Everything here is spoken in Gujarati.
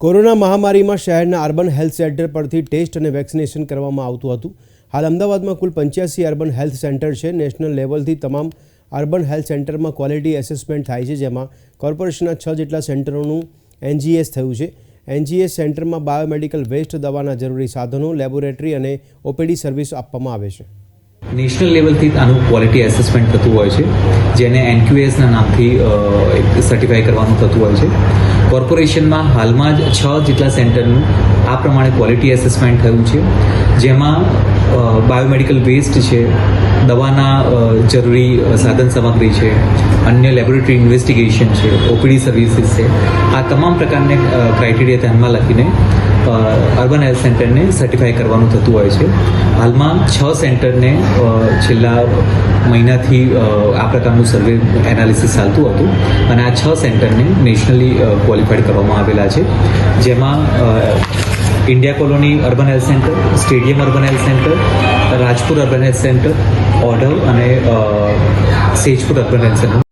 કોરોના મહામારીમાં શહેરના અર્બન હેલ્થ સેન્ટર પરથી ટેસ્ટ અને વેક્સિનેશન કરવામાં આવતું હતું. હાલ અમદાવાદમાં કુલ 85 અર્બન હેલ્થ સેન્ટર છે. નેશનલ લેવલથી તમામ અર્બન હેલ્થ સેન્ટરમાં ક્વોલિટી એસેસમેન્ટ થાય છે, જેમાં કોર્પોરેશનના 6 જેટલા સેન્ટરોનું NGS થયું છે. NGS સેન્ટરમાં બાયોમેડિકલ વેસ્ટ, દવાના જરૂરી સાધનો, લેબોરેટરી અને OPD સર્વિસ આપવામાં આવે છે. નેશનલ લેવલથી આનું ક્વોલિટી એસેસમેન્ટ થતું હોય છે, જેને NQSના નામથી સર્ટિફાઈ કરવાનું થતું હોય છે. કોર્પોરેશનમાં હાલમાં જ 6 જેટલા સેન્ટરનું આ પ્રમાણે ક્વોલિટી એસેસમેન્ટ થયું છે, જેમાં બાયોમેડિકલ વેસ્ટ છે, દવાના જરૂરી સાધન સામગ્રી છે, અન્ય લેબોરેટરી ઇન્વેસ્ટિગેશન છે, OPD સર્વિસીસ છે. આ તમામ પ્રકારની ક્રાઇટેરિયા ધ્યાનમાં લખીને અર્બન હેલ્થ સેન્ટરને સર્ટિફાઈ કરવાનું થતું હોય છે. હાલમાં 6 સેન્ટરને છેલ્લા મહિનાથી આ પ્રકારનું સર્વે એનાલિસિસ ચાલતું હતું અને આ 6 સેન્ટરને નેશનલી ક્વોલિફાઈડ કરવામાં આવેલા છે, જેમાં India colony urban health centre, stadium urban health centre, Rajpur urban health centre, Odhav અને સેજપુર અર્બન હેલ્થ સેન્ટર